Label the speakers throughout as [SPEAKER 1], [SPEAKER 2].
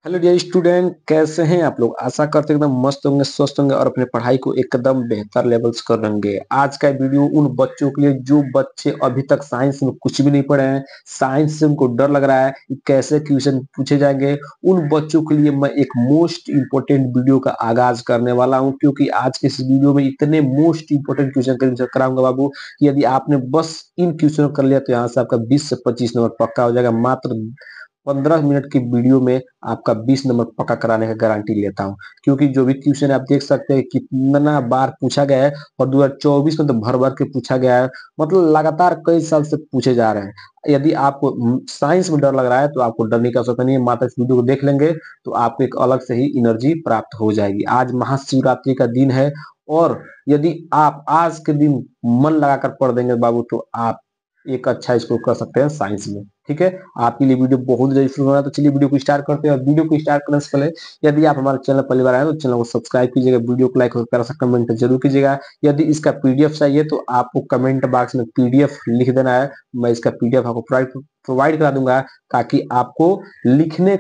[SPEAKER 1] Hello dear student, कैसे हैं आप लोग। आशा करते हैं एकदम मस्त होंगे, स्वस्थ होंगे और अपने पढ़ाई को एकदम बेहतर लेवल्स कर लेंगे। आज का वीडियो उन बच्चों के लिए जो बच्चे अभी तक साइंस में कुछ भी नहीं पढ़े हैं, साइंस से उनको डर लग रहा है कि कैसे क्वेश्चन पूछे जाएंगे। उन बच्चों के लिए मैं एक मोस्ट इंपोर्टेंट वीडियो का आगाज करने वाला हूं, क्योंकि आज के इस वीडियो में इतने मोस्ट इंपोर्टेंट क्वेश्चन कराऊंगा बाबू कि यदि आपने बस इन क्वेश्चन कर लिया तो यहाँ से आपका 20 से 25 नंबर पक्का हो जाएगा। मात्र 15 मिनट की वीडियो में आपका 20 नंबर पक्का कराने का गारंटी लेता हूं, क्योंकि जो भी क्वेश्चन आप देख सकते हैं कितना बार पूछा गया है और 2024 में तो भर भर के पूछा गया है। मतलब लगातार कई साल से पूछे जा रहे हैं। यदि आपको साइंस में डर लग रहा है तो आपको डरने की आवश्यकता नहीं है। मात्र इस वीडियो को देख लेंगे तो आपको एक अलग से ही एनर्जी प्राप्त हो जाएगी। आज महाशिवरात्रि का दिन है और यदि आप आज के दिन मन लगाकर पढ़ देंगे बाबू तो आप एक अच्छा स्कोर कर सकते हैं साइंस में। ठीक है, आपके लिए वीडियो बहुत जल्दी शुरू हो रहा है, तो चलिए वीडियो को स्टार्ट करते हैं। और वीडियो को स्टार्ट करने से पहले यदि आप हमारे चैनल पहली बार आए तो चैनल को सब्सक्राइब कीजिएगा, वीडियो को लाइक और प्यारा सा कमेंट जरूर कीजिएगा। यदि इसका पीडीएफ चाहिए तो आपको कमेंट बॉक्स में पीडीएफ लिख देना है, मैं इसका पीडीएफ आपको प्रोवाइड करा दूंगा, ताकि आपको लिखने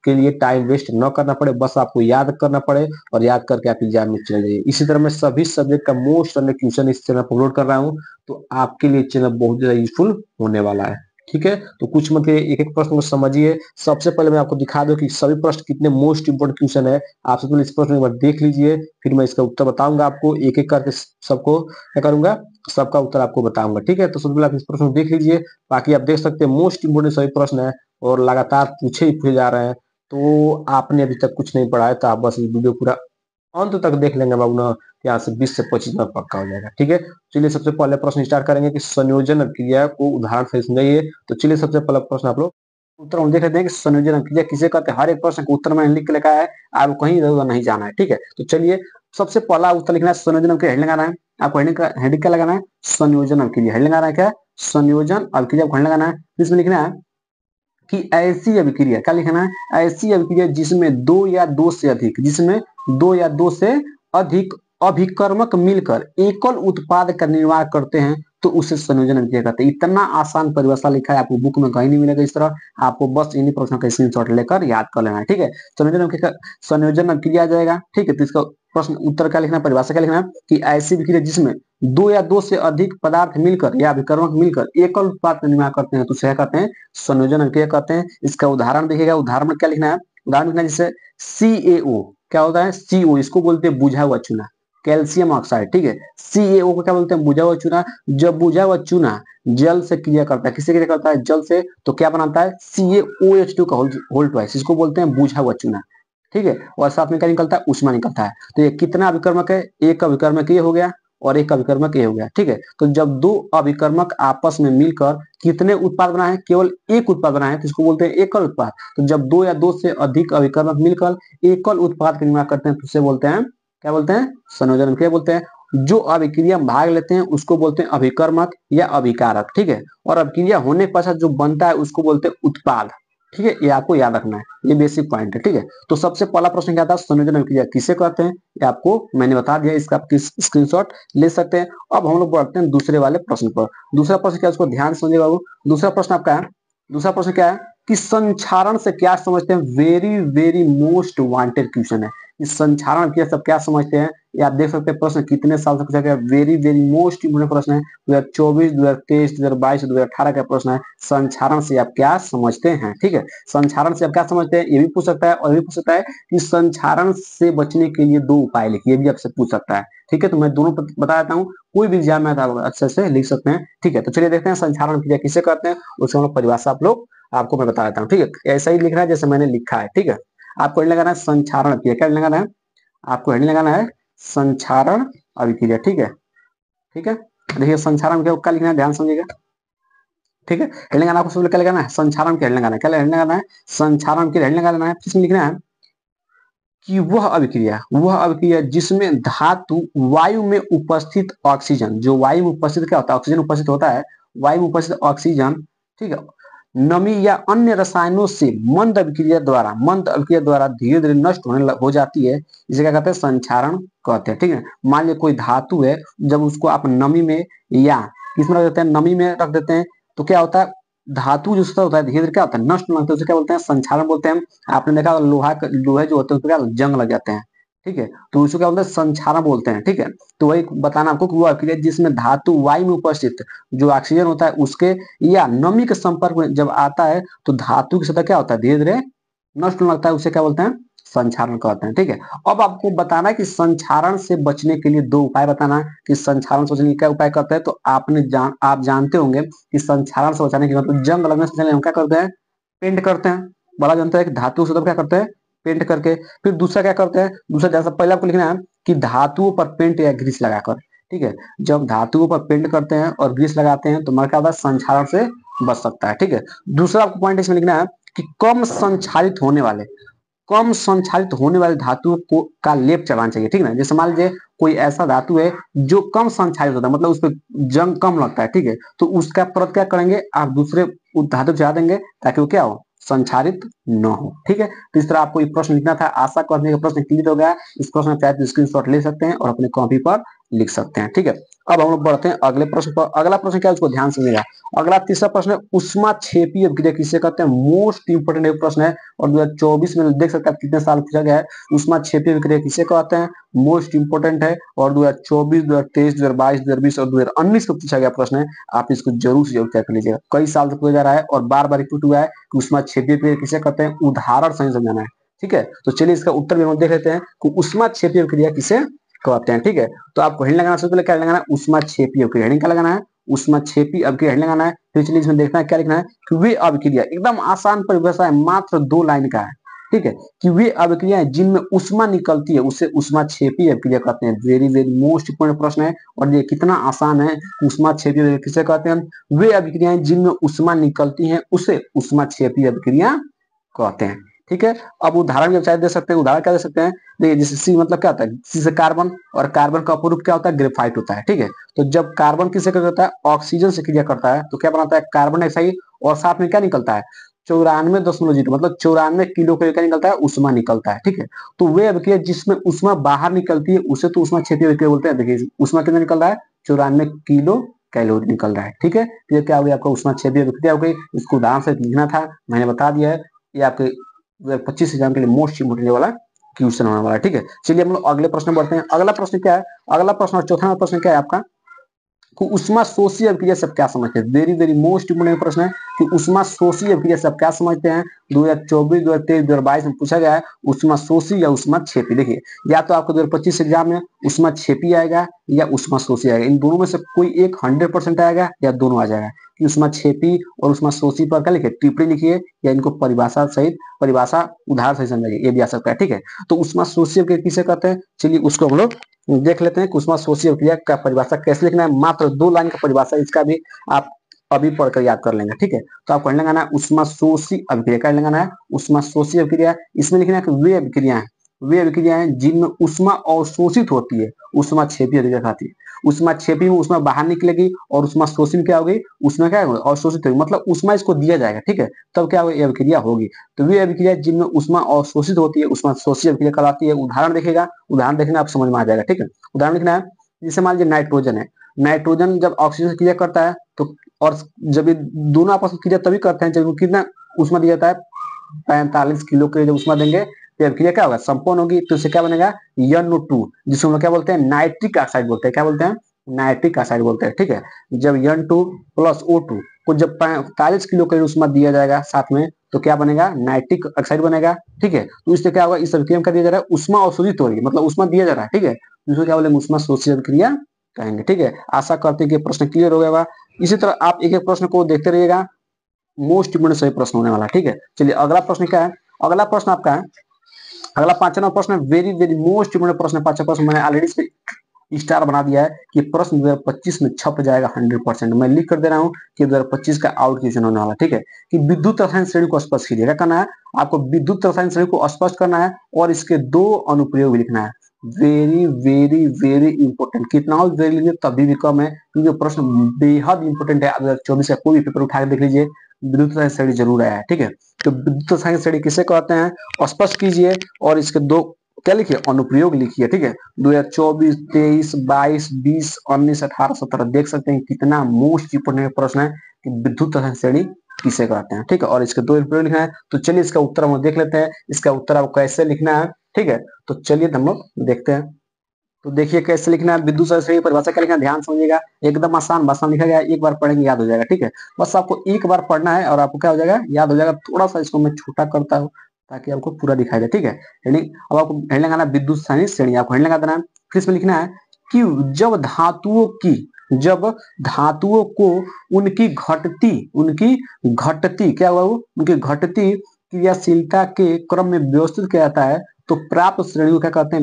[SPEAKER 1] के लिए टाइम वेस्ट न करना पड़े, बस आपको याद करना पड़े और याद करके आप एग्जाम में चले जाइए। इसी तरह मैं सभी सब्जेक्ट का मोस्ट क्वेश्चन इस चैनल पर अपलोड कर रहा हूँ, तो आपके लिए चैनल बहुत ज्यादा यूजफुल होने वाला है। ठीक है, तो कुछ मतलब एक एक प्रश्न को समझिए। सबसे पहले मैं आपको दिखा दूं कि सभी प्रश्न कितने मोस्ट इंपोर्टेंट क्वेश्चन है। आप सबसे पहले इस प्रश्न एक बार देख लीजिए, फिर मैं इसका उत्तर बताऊंगा आपको एक एक करके। सबको क्या करूंगा, सबका उत्तर आपको बताऊंगा। ठीक है, तो सबसे पहले आप इस प्रश्न को देख लीजिए। बाकी आप देख सकते हैं मोस्ट इंपोर्टेंट सभी प्रश्न है और लगातार पूछे ही पूछे जा रहे हैं। तो आपने अभी तक कुछ नहीं पढ़ा है तो आप बस इस वीडियो पूरा अंत तक देख लेंगे बाबू ना, यहाँ से 20 से 25 नंबर पक्का हो जाएगा। ठीक है, चलिए सबसे पहले प्रश्न स्टार्ट करेंगे कि संयोजन क्रिया को उदाहरण से समझाइए। तो चलिए सबसे पहला प्रश्न आप लोग उत्तर हम देख लेते हैं कि संयोजन क्रिया किसे कहते हैं। हर एक प्रश्न का उत्तर मैंने लिख के लिखा है, आपको कहीं इधर उधर नहीं जाना है। ठीक है, तो चलिए सबसे पहला उत्तर लिखना है संयोजन क्रिया। हेडिंग लगाना है आपको, हेडिंग क्या लगाना है, संयोजन क्रिया। हेडिंग लगाना है क्या, संयोजन अभिक्रिया को हेडिंग लगाना है। इसमें लिखना है कि ऐसी अभिक्रिया, क्या लिखना है, ऐसी अभिक्रिया जिसमें दो या दो से अधिक, जिसमें दो या दो से अधिक अभिकर्मक मिलकर एकल उत्पाद का निर्माण करते हैं तो उसे संयोजन अभिक्रिया कहते हैं। इतना आसान परिभाषा लिखा है, आपको बुक में कहीं नहीं मिलेगा इस तरह। आपको बस इन्हीं प्रश्नों का स्क्रीनशॉट लेकर याद कर लेना है। ठीक है, संयोजन अभिक्रिया आ जाएगा। ठीक है, तो इसका प्रश्न उत्तर क्या लिखना, परिभाषा क्या लिखना है कि ऐसी अभिक्रिया जिसमें दो या दो से अधिक पदार्थ मिलकर या अभिकर्मक मिलकर एकल उत्पाद का निर्माण करते हैं तो उसे कहते हैं संयोजन अभिक्रिया कहते हैं। इसका उदाहरण देखिएगा, उदाहरण में क्या लिखना है, उदाहरण लिखना है जैसे CaO, क्या होता है CO, इसको बोलते हैं बुझा हुआ चूना, कैल्शियम ऑक्साइड। ठीक है, CaO को क्या बोलते हैं, बुझा हुआ चूना। जब बुझा हुआ चूना जल से क्रिया करता है, किससे क्रिया करता है, जल से, तो क्या बनाता है CaOH2 का होल ट्वाइस, इसको बोलते हैं बुझा हुआ चूना। ठीक है, और साथ में क्या निकलता है, उष्मा निकलता है। तो ये कितना अभिकर्मक है, एक अभिकर्मक ये हो गया और एक अभिकर्मक ये हो गया। ठीक है, तो जब दो अभिकर्मक आपस में मिलकर कितने उत्पाद बनाए, केवल एक उत्पाद बनाए तो इसको बोलते हैं एकल उत्पाद। तो जब दो या दो से अधिक अभिकर्मक मिलकर एकल उत्पाद का निर्माण करते हैं तो उसे बोलते हैं, क्या बोलते हैं, संयोजन क्रिया बोलते हैं। जो अभिक्रिया में भाग लेते हैं उसको बोलते हैं अभिकर्मक या अभिकारक। ठीक है, और अभिक्रिया होने के पश्चात जो बनता है उसको बोलते हैं उत्पाद। ठीक है, ये आपको याद रखना है, ये बेसिक पॉइंट है। ठीक है, तो सबसे पहला प्रश्न क्या था, संयोजन अभिक्रिया किसे कहते हैं, ये आपको मैंने बता दिया, इसका आप स्क्रीनशॉट ले सकते हैं। अब हम लोग बढ़ते हैं दूसरे वाले प्रश्न पर। दूसरा प्रश्न क्या है, उसको ध्यान से समझिए बाबू। दूसरा प्रश्न आपका है, दूसरा प्रश्न क्या है कि संक्षारण से क्या समझते हैं। Very very most wanted question है। इस संक्षारण के सब क्या समझते हैं, ये आप देख सकते हैं प्रश्न कितने साल से पूछा गया। वेरी वेरी मोस्ट इंपोर्टेंट प्रश्न है, 2024, 2023, 2022, 2018 का प्रश्न है। संक्षारण से आप क्या समझते हैं। ठीक है, संक्षारण से आप क्या समझते हैं, ये भी पूछ सकता है और ये भी पूछ सकता है कि संक्षारण से बचने के लिए दो उपाय लिखिए, ये भी आपसे पूछ सकता है। ठीक है, तो मैं दोनों बता देता हूँ, कोई भी एग्जाम में आप अच्छे से लिख सकते हैं। ठीक है, तो चलिए देखते हैं संक्षारण क्रिया किसे कहते हैं, उसका हम लोग परिभाषा आप लोग आपको मैं बता देता हूँ। ठीक है, ऐसा ही लिखना है जैसे मैंने लिखा है। ठीक है, आपको हेडिंग लगाना है संक्षारण क्रिया, क्या लगाना है, आपको हेडिंग लगाना है संक्षारण अभिक्रिया। ठीक है, ठीक है, देखिए संक्षारण क्रिया क्या लिखना है, ध्यान समझिएगा। ठीक है, हेडिंग लगाना आपको सबसे क्या लगाना है, संक्षारण की हेडिंग लगाना है, क्या हेडिंग लगाना है, संक्षारण की हेडिंग लगाना है। इसमें लिखना है कि वह अभिक्रिया जिसमें धातु वायु में उपस्थित ऑक्सीजन, जो वायु में उपस्थित क्या होता है, ऑक्सीजन उपस्थित होता है, वायु में उपस्थित ऑक्सीजन, ठीक है, नमी या अन्य रसायनों से मंद अभिक्रिया द्वारा धीरे धीरे नष्ट हो जाती है, इसे क्या कहते हैं, संक्षारण कहते हैं। ठीक है, मान लीजिए कोई धातु है, जब उसको आप नमी में या किसमें रख देते हैं, नमी में रख देते हैं तो क्या होता है, धातु जो सतह होता है धीरे धीरे क्या होता है, नष्ट होने लगता है, उसे क्या बोलते हैं, संक्षारण बोलते हैं। आपने देखा होगा लोहे जो होते हैं उसपे क्या जंग लग जाते हैं, ठीक है, तो उसको क्या बोलते हैं, संक्षारण बोलते हैं, ठीक है। तो वही बताना आपको कि वो अभिक्रिया जिसमें धातु वायु में उपस्थित जो ऑक्सीजन होता है उसके या नमी के संपर्क में जब आता है तो धातु की सतह क्या होता है, धीरे धीरे नष्ट होने लगता है, उसे क्या बोलते हैं, संक्षारण कहते हैं, ठीक है। अब आपको बताना है कि संक्षारण से बचने के लिए दो उपाय बताना है कि संक्षारण से बचने के क्या उपाय करते हैं। तो आप जानते होंगे कि संक्षारण से बचाने के मतलब जंग लगने से पहले हम क्या करते हैं, पेंट करते हैं। बड़ा जानता है कि धातु से तब क्या करते हैं, पेंट करके। फिर दूसरा क्या करते हैं, दूसरा जैसा पहले आपको लिखना है कि धातुओं पर पेंट या ग्रीस लगाकर, ठीक है। जब धातुओं पर पेंट करते हैं और ग्रीस लगाते हैं तो हमारा क्या होता है, संक्षारण से बच सकता है, ठीक है। दूसरा आपको पॉइंट इसमें लिखना है कि कम संक्षारित होने वाले धातुओं को का लेप चढ़ाना चाहिए, ठीक है ना। जैसे मान लीजिए कोई ऐसा धातु है जो कम संक्षारित होता है, मतलब उस पर जंग कम लगता है, ठीक है, तो उसका परत क्या करेंगे, आप दूसरे धातु चढ़ा देंगे ताकि वो क्या हो, संक्षारित न हो, ठीक है। तो इस तरह आपको ये प्रश्न लिखना था। आशा करने का प्रश्न क्लियर हो गया। इस प्रश्न में चाहे तो स्क्रीनशॉट ले सकते हैं और अपने कॉपी पर लिख सकते हैं, ठीक है। अब हम लोग बढ़ते हैं अगले प्रश्न पर। अगला प्रश्न क्या है उसको ध्यान समझिएगा। अगला तीसरा प्रश्न है, उष्मा क्षेपी अभिक्रिया किसे कहते हैं। मोस्ट इंपोर्टेंट प्रश्न है और 2024 में देख सकते हैं कितने साल पूछा गया है। उष्मा क्षेपी अभिक्रिया किसे कहते हैं, मोस्ट इंपोर्टेंट है और 2024, 2023, 2022, 2020 और 2019 में पूछा गया प्रश्न है। आप इसको जरूर से जरूर तय कर लीजिएगा। कई साल से पूछा जा रहा है और बार बार रिपीट हुआ है कि उष्मा क्षेपी अभिक्रिया किसे कहते हैं, उदाहरण सही समझाना है, ठीक है। तो चलिए इसका उत्तर भी हम देख लेते हैं कि उष्मा क्षेपी अभिक्रिया किसे कहते हैं, ठीक है। तो आपको हेडिंग लगाना, सबसे पहले क्या लगाना है, उष्मा क्षेपी अभिक्रिया, हेडिंग क्या लगाना है, उष्मा क्षेपी अभिक्रिया हेडिंग लगाना है। फिर चलिए इसमें देखना है क्या लिखना है कि वे अभिक्रिया, एकदम आसान परिभाषा है, मात्र 2 लाइन का है, ठीक है, कि वे अभिक्रियाएं जिनमें उष्मा निकलती है उसे उष्मा क्षेपी अभिक्रिया कहते हैं। वेरी वेरी मोस्ट इंपोर्टेंट प्रश्न है और ये कितना आसान है। उष्मा क्षेपी अभिक्रिया किसे कहते हैं, वे अभिक्रियाएं जिनमें उष्मा निकलती है उसे उष्मा क्षेपी अभिक्रिया कहते हैं, ठीक है। अब उदाहरण के दे सकते हैं, उदाहरण क्या दे सकते हैं, देखिए जैसे सी मतलब क्या होता है, सी से कार्बन, और कार्बन का अपरूप क्या होता है, ग्रेफाइट होता है, ठीक है। तो जब कार्बन किससे क्रिया करता है, ऑक्सीजन से क्रिया करता है तो क्या बनाता है, कार्बन डाइऑक्साइड, और साथ में क्या निकलता है, 94.0 मतलब 94 किलो का क्या निकलता है, उष्मा निकलता है, ठीक है। तो वे अभिक्रिया जिसमें उष्मा बाहर निकलती है उसे तो उष्मा क्षेपी अभिक्रिया बोलते हैं। देखिए उष्मा कितना निकल रहा है, 94 किलो कैलोरी निकल रहा है, ठीक है। तो ये क्या हो गया, आपका उष्मा क्षेपी अभिक्रिया हो गई। इसको उदाहरण से लिखना था, मैंने बता दिया है। ये आपके 2025 एग्जाम के लिए मोस्ट इंपोर्टेंट वाला क्वेश्चन होने वाला है, ठीक है। चलिए हम लोग अगले प्रश्न बढ़ते हैं। अगला प्रश्न क्या है, अगला प्रश्न और चौथा प्रश्न क्या है आपका, कि उष्मा शोषी अभिक्रिया से आप क्या समझते हैं। वेरी वेरी मोस्ट इंपोर्टेंट प्रश्न है कि उष्मा शोषी अभिक्रिया से आप क्या समझते हैं। 2024, 2023, 2022 में पूछा गया है उष्मा शोषी या उष्मा क्षेपी। देखिए या तो आपको 2025 एग्जाम में उष्मा क्षेपी आएगा या उष्मा शोषी आएगा, इन दोनों में से कोई एक 100% आएगा या दोनों आ जाएगा। कि उष्मा क्षेपी और उष्मा शोषी पर क्या लिखिए, टिप्पणी लिखिए या इनको परिभाषा सहित, परिभाषा उदाहरण सही समझाइए, ये भी आ सकता है, ठीक है। तो उष्मा शोषी अभिक्रिया किसे कहते हैं, चलिए उसको हम लोग देख लेते हैं कि उष्मा शोषी अभिक्रिया का परिभाषा कैसे लिखना है। मात्र 2 लाइन का परिभाषा, इसका भी आप अभी पढ़कर याद कर लेंगे, ठीक है। तो आपको लगाना है उष्मा शोषी अभिक्रिया, क्या लगाना है, उष्मा शोषी अभिक्रिया। इसमें लिखना है कि वे अभिक्रियाएं जिनमें उष्मा अवशोषित होती है उष्मा क्षेपी अभिक्रिया कहलाती है। उष्मा क्षेपी में उष्मा बाहर निकलेगी और उष्मा शोषी में क्या होगी, उसमें क्या होगा, अवशोषित होगी, मतलब उष्मा इसको दिया जाएगा, ठीक है, तब क्या होगी, अभिक्रिया होगी। तो वे अभिक्रिया जिनमें उष्मा अवशोषित होती है उष्मा शोषी अभिक्रिया कहलाती है। उदाहरण देखेगा, उदाहरण देखना आप समझ में आ जाएगा, ठीक है। उदाहरण लिखना है, जैसे मान लीजिए नाइट्रोजन है, नाइट्रोजन जब ऑक्सीजन से क्रिया करता है तो, और जब ये दोनों आपस में क्रिया तभी करते हैं जब कितना उष्मा दिया जाता है, 45 किलो के जब उष्मा देंगे तो अभिक्रिया क्या होगा, संपन्न होगी। तो इससे क्या बनेगा, NO2, जिसको हम क्या बोलते हैं, नाइट्रिक ऑक्साइड बोलते हैं। क्या बोलते हैं, नाइट्रिक ऑक्साइड बोलते हैं, ठीक है। जब N2 प्लस O2 को जब 45 किलो कैलोरी उष्मा दिया जाएगा साथ में तो क्या बनेगा, नाइट्रिक ऑक्साइड बनेगा, ठीक है। तो इससे क्या होगा, इस अभिक्रिया में क्या दिया जा रहा है, उष्मा अवशोषित हो रही है, मतलब उष्मा दिया जा रहा है, ठीक है। इसको क्या बोलेंगे, उष्मा शोषी अभिक्रिया कहेंगे, ठीक है। आशा करते हैं कि प्रश्न क्लियर हो गया होगा। इसी तरह आप एक एक प्रश्न को देखते रहिएगा, मोस्ट इंपोर्टेंट सही प्रश्न होने वाला, ठीक है। चलिए अगला प्रश्न क्या है, अगला प्रश्न आपका है, अगला 5वां प्रश्न वेरी वेरी मोस्ट इंपोर्टेंट प्रश्न है। 5वां प्रश्न मैंने ऑलरेडी स्टार बना दिया है कि प्रश्न 2025 में छप जाएगा 100%। मैं लिख कर दे रहा हूँ कि 2025 का आउट क्वेश्चन होने वाला, ठीक है। कि विद्युत रसायन श्रेणी को स्पष्ट कीजिए, क्या करना है आपको, विद्युत रसायन श्रेणी को स्पष्ट करना है और इसके 2 अनुप्रयोग भी लिखना है। वेरी वेरी वेरी इंपोर्टेंट, कितना वेरी लीजिए तभी भी कम है क्योंकि प्रश्न बेहद इंपोर्टेंट है। 2024 का कोई भी पेपर उठा के देख लीजिए, विद्युत रसायन श्रेणी जरूर आया है, ठीक है। तो विद्युत रसायन श्रेणी किसे कहते हैं स्पष्ट कीजिए और इसके 2 क्या लिखिए, अनुप्रयोग लिखिए, ठीक है। 2024, 23, 22, 20, 19, 18, 17 देख सकते हैं कितना मोस्ट इंपोर्टेंट प्रश्न है कि विद्युत रसायन श्रेणी किसे कहते हैं, ठीक है। और इसके दो अनुप्रयोग लिखना है। तो चलिए इसका उत्तर हम लोग देख लेते हैं, इसका उत्तर आपको कैसे लिखना है, ठीक है। तो चलिए हम लोग देखते हैं। तो देखिए कैसे लिखना है, विद्युत चर श्रेणी परिभाषा क्या लिखना है, ध्यान समझिएगा। एकदम आसान भाषा में लिखा गया है, एक बार पढ़ेंगे याद हो जाएगा, ठीक है। बस आपको एक बार पढ़ना है और आपको क्या हो जाएगा, याद हो जाएगा। थोड़ा सा इसको मैं छोटा करता हूँ ताकि आपको पूरा दिखाई दे, ठीक है। हेडिंग, अब आपको हेडिंग लगाना है विद्युत चर श्रेणी, आपको हेडिंग लगा देना है। फिर इसमें लिखना है कि जब धातुओं को उनकी घटती क्या हुआ, वो उनकी घटती क्रियाशीलता के क्रम में व्यवस्थित किया जाता है, तो प्राप्त श्रेणी को क्या कहते हैं,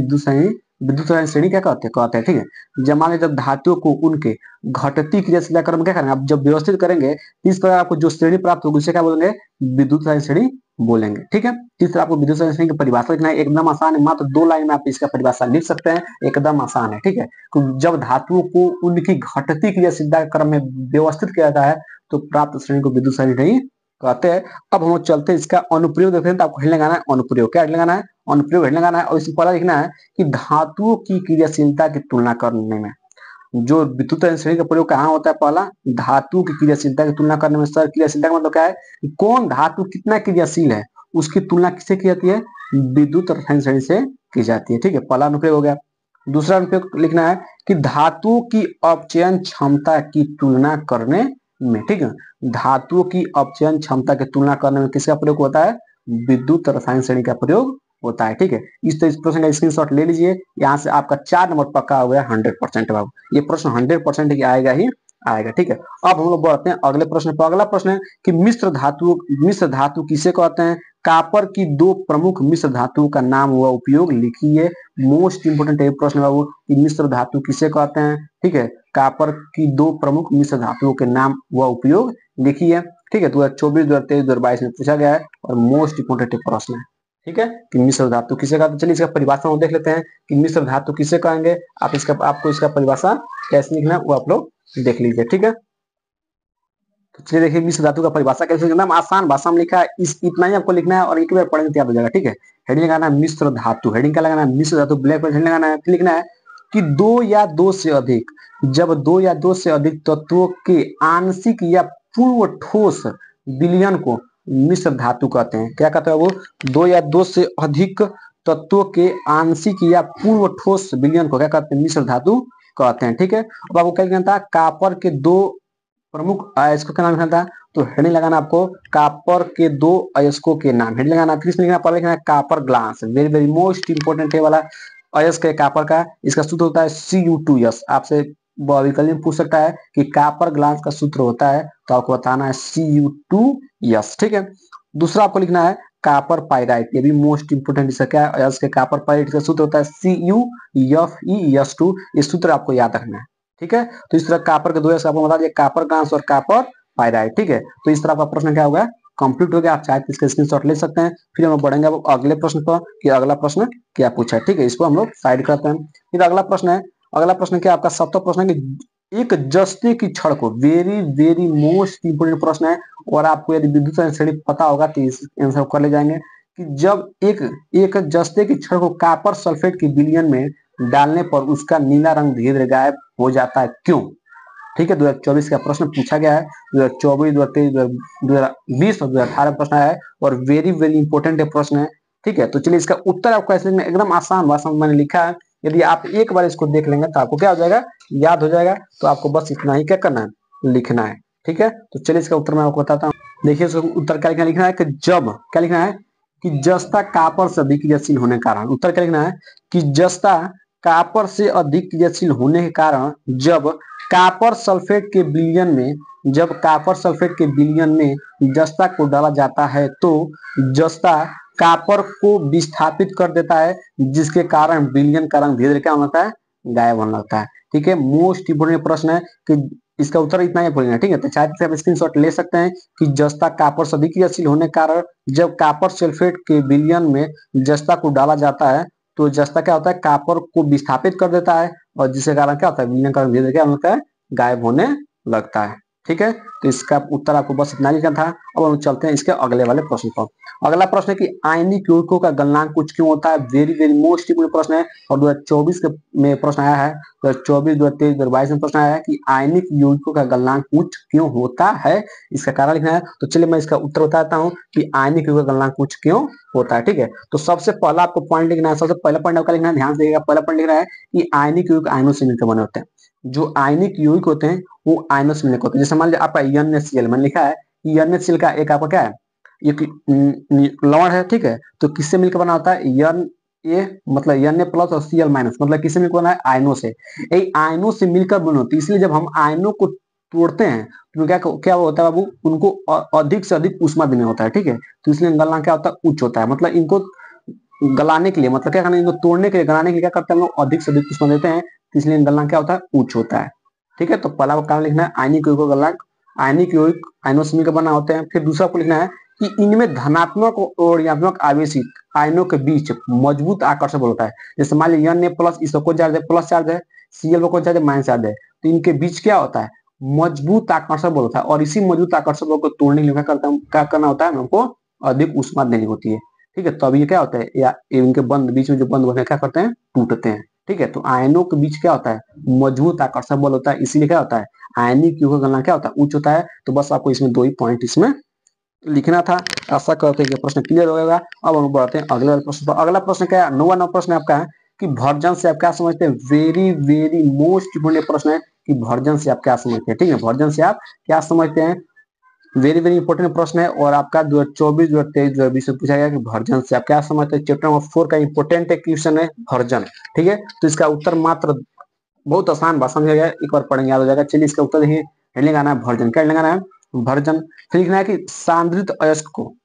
[SPEAKER 1] विद्युत श्रेणी क्या कहते हैं, ठीक है। जब मान लीजिए जब धातुओं को उनके घटती क्रियाशीलता क्रम में क्या करेंगे, आप जब व्यवस्थित करेंगे इस प्रकार आपको जो श्रेणी प्राप्त होगी उसे क्या बोलेंगे, विद्युत श्रेणी बोलेंगे, ठीक है। इस तरह आपको विद्युत श्रेणी की परिभाषा लिखना है, एकदम आसान है, मात्र 2 लाइन में आप इसका परिभाषा लिख सकते हैं, एकदम आसान है, ठीक है। जब धातुओं को उनकी घटती क्रियाशीलता के क्रम में व्यवस्थित किया जाता है तो प्राप्त श्रेणी को विद्युत श्रेणी कहते हैं। अब हम चलते हैं इसका अनुप्रयोग देखते हैं। तो आपको हेड लगाना है अनुप्रयोग, क्या हेड लगाना है, अनुप्रयोग हेड लगाना है। और इसमें पहला लिखना है कि धातुओं की क्रियाशीलता की तुलना करने में जो विद्युत श्रेणी का प्रयोग कहाँ होता है, पहला धातु की क्रियाशीलता की तुलना करने में। सर क्रियाशीलता का मतलब क्या है कि कौन धातु कितना क्रियाशील है, उसकी तुलना किससे की जाती है, विद्युत रसायन श्रेणी से की जाती है, ठीक है। पहला अनुप्रयोग हो गया। दूसरा अनुप्रयोग लिखना है कि धातुओं की अपचयन क्षमता की तुलना करने में, ठीक है। धातुओं की अपचयन क्षमता की तुलना करने में किसका प्रयोग होता है, विद्युत रसायन श्रेणी का प्रयोग होता है, ठीक है। इस प्रश्न का स्क्रीनशॉट ले लीजिए, यहाँ से आपका 4 नंबर पक्का हो गया 100% बाबू। ये प्रश्न 100% ही आएगा, ठीक है। अब हम लोग बढ़ते हैं अगले प्रश्न पर। अगला प्रश्न है कि मिश्र धातु किसे कहते हैं, कापर की 2 प्रमुख मिश्र धातुओं का नाम व उपयोग लिखिए। मोस्ट इंपोर्टेंट है प्रश्न बाबू कि मिश्र धातु किसे कहते हैं, ठीक है। कापर की 2 प्रमुख मिश्र धातुओं के नाम व उपयोग लिखिए, ठीक है। 2024, 2023, 2022 में पूछा गया है और मोस्ट इंपोर्टेंट प्रश्न है, ठीक है। कि मिश्र धातु किसे कहते हैं। चलिए इसका परिभाषा हम देख लेते हैं कि मिश्र धातु किसे कहेंगे। आपको इसका परिभाषा कैसे लिखना है वो आप लोग देख लीजिए, ठीक है। तो चलिए देखिए मिश्र धातु का परिभाषा कैसे, एकदम आसान भाषा में लिखा है, इतना ही आपको लिखना है और एक बार पढ़ेंगे तो याद हो जाएगा, ठीक है। हेडिंग लगाना है मिश्र धातु, हेडिंग क्या लगाना है, मिश्र धातु, ब्लैक पर हेडिंग लगाना है। फिर लिखना है कि जब 2 या 2 से अधिक तत्वों के आंशिक या पूर्व ठोस विलयन को मिश्र धातु कहते हैं। क्या कहते हैं वो, 2 या 2 से अधिक तत्वों के आंशिक या पूर्व ठोस विलयन को क्या कहते हैं, मिश्र धातु कहते हैं, ठीक है। अब आपको क्या कहता है, कापर के 2 प्रमुख अयस्कों के नाम लिखना था। तो हेडिंग लगाना आपको कापर के 2 अयस्कों के नाम, हेडिंग लगाना। फिर इसमें लिखना, पहले लिखना है copper glass, very very most important है वाला अयस्क है कापर का। इसका सूत्र होता है Cu2S। आपसे विकल्प में पूछ सकता है कि कापर ग्लास का सूत्र होता है, तो आपको बताना है Cu2S, ठीक है। दूसरा आपको लिखना है कापर पाइराइट, ये भी मोस्ट इंपोर्टेंट इसका क्या है, अयस्क का पाइराइट का सूत्र होता है CuFeS2। इस सूत्र आपको याद रखना है, ठीक है। तो इस तरह कापर के 2 अयस्क आपको बता दिए, कापर ग्लास और कापर पाइराइट, ठीक है। तो इस तरह का प्रश्न क्या होगा, कंप्लीट हो गया। आप चाहे तो इसका स्क्रीनशॉट ले सकते हैं। फिर हम लोग बढ़ेंगे अब अगले प्रश्न पर कि अगला प्रश्न क्या पूछा है, ठीक है। इसको हम लोग साइड करते हैं। फिर अगला प्रश्न है, अगला प्रश्न क्या आपका 7वां प्रश्न है कि एक जस्ते की छड़ को, वेरी वेरी मोस्ट इंपोर्टेंट प्रश्न है। और आपको यदि विद्युत श्रेणी पता होगा तो इस आंसर कर ले जाएंगे कि जब एक जस्ते की छड़ को कापर सल्फेट के विलयन में डालने पर उसका नीला रंग धीरे धीरे गायब हो जाता है, क्यों, ठीक है। 2024 का प्रश्न पूछा गया है, 2024, 2023, 2020 और 2018 प्रश्न आया है और वेरी वेरी इंपोर्टेंट प्रश्न है, ठीक है। तो चलिए इसका उत्तर आपको ऐसे लिखना, एकदम आसान भाषा में मैंने लिखा है। यदि आप एक बार इसको देख लेंगे तो आपको क्या हो जाएगा, याद हो जाएगा। तो आपको बस इतना ही क्या करना है, लिखना है, ठीक है। तो चलिए इसका उत्तर मैं आपको बताता हूँ। देखिए इसका उत्तर क्या लिखना है कि जब क्या लिखना है कि जस्ता कापर से अधिक क्रियाशील होने के कारण, उत्तर क्या लिखना है कि जस्ता कापर से अधिक क्रियाशील होने के कारण जब कापर सल्फेट के विलयन में जस्ता को डाला जाता है तो जस्ता कापर को विस्थापित कर देता है, जिसके कारण विलयन का रंग धीरे धीरे क्या होता है, गायब होने लगता है, ठीक है। मोस्ट इंपोर्टेंट प्रश्न है कि इसका उत्तर इतना ही बोलना, ठीक है। तो चाहे तो आप स्क्रीनशॉट ले सकते हैं कि जस्ता कापर से अधिक क्रियाशील होने के कारण जब कापर सल्फेट के विलयन में जस्ता को डाला जाता है तो जस्ता क्या होता है, कापर को विस्थापित कर देता है और जिसके कारण क्या होता है, विलयन का धीरे धीरे क्या होता है, गायब होने लगता है, ठीक है। तो इसका उत्तर आपको बस इतना लिखना था। अब हम चलते हैं इसके अगले वाले प्रश्न पर। अगला प्रश्न है कि आयनिक यौगिकों का गलनांक कुछ क्यों होता है। वेरी वेरी मोस्ट इंपोर्टेंट प्रश्न है और 2024 के में प्रश्न आया है, 2024, 2023, 2022 में प्रश्न आया है कि आयनिक यौगिकों का गलनांक कुछ क्यों होता है, इसका कारण लिखना है। तो चलिए मैं इसका उत्तर बताता हूँ कि आयनिक यौगिकों का गलनांक कुछ क्यों होता है। ठीक है, तो सबसे पहला आपको पॉइंट लिखना है, सबसे पहला पॉइंट आपका लिखना है, ध्यान से देखिएगा। पहला पॉइंट लिख रहा है कि आयनिक यौगिक आयनों से मिलकर बने होते हैं। जो आयनिक यौगिक होते हैं वो आयनों से मिलकर होते हैं। जैसे मान लीजिए आपका NaCl मैंने लिखा है, NaCl का एक आपका क्या है, एक लवण है, ठीक है। तो किससे मिलकर बना होता है, Na मतलब Na प्लस और Cl माइनस, मतलब किससे मिलकर बना है, आयनों से। यही आयनों से मिलकर बने होती है, इसलिए जब हम आयनों को तोड़ते हैं तो क्या क्या होता है बाबू, उनको अधिक से अधिक ऊष्मा देना होता है। ठीक है, तो इसलिए गलनांक क्या होता है, उच्च होता है। मतलब इनको गलाने के लिए, मतलब क्या करना है, इनको तोड़ने के लिए, गलाने के लिए क्या करते हैं हम लोग, अधिक से अधिक ऊष्मा देते हैं, तो इसलिए गलनांक क्या होता है, उच्च होता है। ठीक है, तो पहला कारण लिखना है आयनिक यौगिक का गलनांक, आयनिक यौगिक आयनों से मिलकर बना होते हैं। फिर दूसरा को लिखना है कि इनमें धनात्मक और ऋणात्मक आवेशित आयनों के बीच मजबूत आकर्षण बल होता है। जैसे मान लीजिए Na प्लस, इसका कौन चार्ज है, प्लस चार्ज है, Cl कौन चार्ज है, माइनस चार्ज है, तो इनके बीच क्या होता है, मजबूत आकर्षण बल होता है। और इसी मजबूत आकर्षण बल को तोड़ने के लिए क्या करना होता है, हमको अधिक ऊष्मा देनी होती है। ठीक है, तब ये क्या होता है, या इनके बंद बीच में जो बंद बने क्या करते हैं, टूटते हैं। ठीक है, तो आयनों के बीच क्या होता है, मजबूत आकर्षण बल होता है, इसीलिए क्या होता है, आयनिक यौगिक का गलनांक क्या होता है, उच्च होता है। तो बस आपको इसमें 2 ही पॉइंट इसमें लिखना था। आशा करते हैं कि प्रश्न क्लियर हो गया। अब हम बढ़ते हैं अगले प्रश्न पर। अगला प्रश्न क्या है, 9वां प्रश्न आपका है कि भर्जन से आप क्या समझते हैं। वेरी वेरी मोस्ट इंपोर्टेंट प्रश्न है कि भर्जन से आप क्या समझते हैं। ठीक है, भर्जन से आप क्या समझते हैं, वेरी वेरी इंपॉर्टेंट प्रश्न है। और आपका 2024, 2023, 2020 में पूछा गया कि भर्जन से आप क्या समझते हैं। चैप्टर नंबर 4 का इंपॉर्टेंट क्वेश्चन है भर्जन। ठीक है, तो इसका उत्तर मात्र बहुत आसान भाषा में है, एक बार पढ़ेंगे याद हो जाएगा। चलिए इसका उत्तर देखिए, हेडिंग आना है भर्जन। क्या लगाना है, भर्जन। फिर लिखना है कि सांद्रित अयस्क को,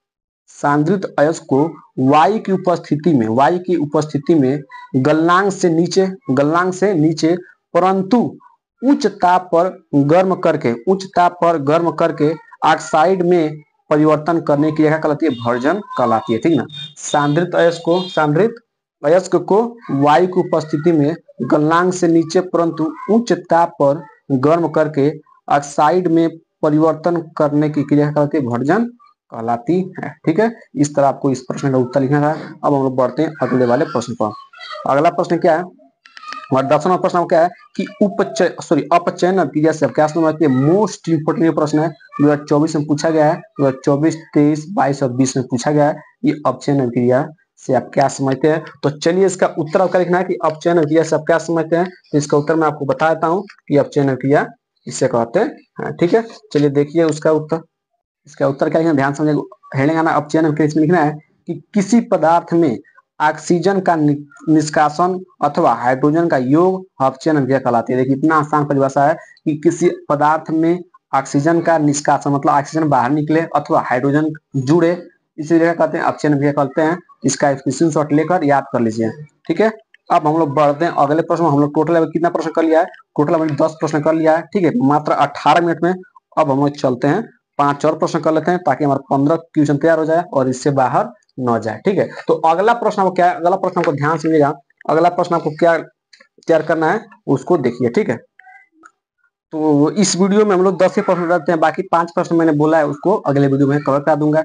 [SPEAKER 1] सांद्रित अयस्क को वायु की उपस्थिति में गलनांक से नीचे परंतु उच्च ताप पर गर्म करके ऑक्साइड में परिवर्तन करने की क्या कहलाती है, भर्जन कहलाती है। ठीक ना, सांद्रित अयस्क को वायु की उपस्थिति में गलनांक से नीचे परंतु उच्च ताप पर गर्म करके ऑक्साइड में परिवर्तन करने की क्रिया कहलाती है, भर्जन कहलाती है। ठीक है, इस तरह आपको इस प्रश्न का उत्तर लिखना था। अब हम लोग बढ़ते हैं अगले वाले प्रश्न पर। अगला प्रश्न क्या है, और 10वां प्रश्न क्या है कि अपचयन क्रिया से क्या समझते हैं। मोस्ट इंपोर्टेंट प्रश्न है, 2024 में पूछा गया है, 2024, 23, 22 और 20 में पूछा गया है। ये अपचयन क्रिया से आप क्या समझते हैं। तो चलिए इसका उत्तर आपका लिखना है कि अपचयन क्रिया से आप क्या समझते हैं। तो इसका उत्तर मैं आपको बता देता हूँ कि अपचयन क्रिया इससे कहते हैं। ठीक है, चलिए देखिए उसका उत्तर। इसका उत्तर क्या लिखना, ध्यान समझिए। हेडिंग आना अपचयन क्रिया, इसमें लिखना है कि किसी पदार्थ में ऑक्सीजन का निष्कासन अथवा हाइड्रोजन का योग अपचयन क्रिया कहलाती है। देखिए इतना आसान परिभाषा है कि किसी पदार्थ में ऑक्सीजन का निष्कासन मतलब ऑक्सीजन बाहर निकले अथवा हाइड्रोजन जुड़े, इसीलिए क्या कहते हैं, अपचयन क्रिया कहते हैं। इसका स्क्रीनशॉट लेकर याद कर लीजिए। ठीक है, अब हम लोग बढ़ते हैं अगले प्रश्न। हम लोग टोटल कितना प्रश्न कर लिया है, टोटल हमने 10 प्रश्न कर लिया है। ठीक है, मात्र 18 मिनट में। अब हम लोग चलते हैं 5 और प्रश्न कर लेते हैं ताकि हमारा 15 क्वेश्चन तैयार हो जाए और इससे बाहर न जाए। ठीक है, तो अगला प्रश्न आपको क्या है, अगला प्रश्न आपको ध्यान सुनिएगा। अगला प्रश्न आपको क्या तैयार करना है उसको देखिए। ठीक है, तो इस वीडियो में हम लोग 10 ही प्रश्न रहते हैं, बाकी 5 प्रश्न मैंने बोला है उसको अगले वीडियो में कवर कर दूंगा।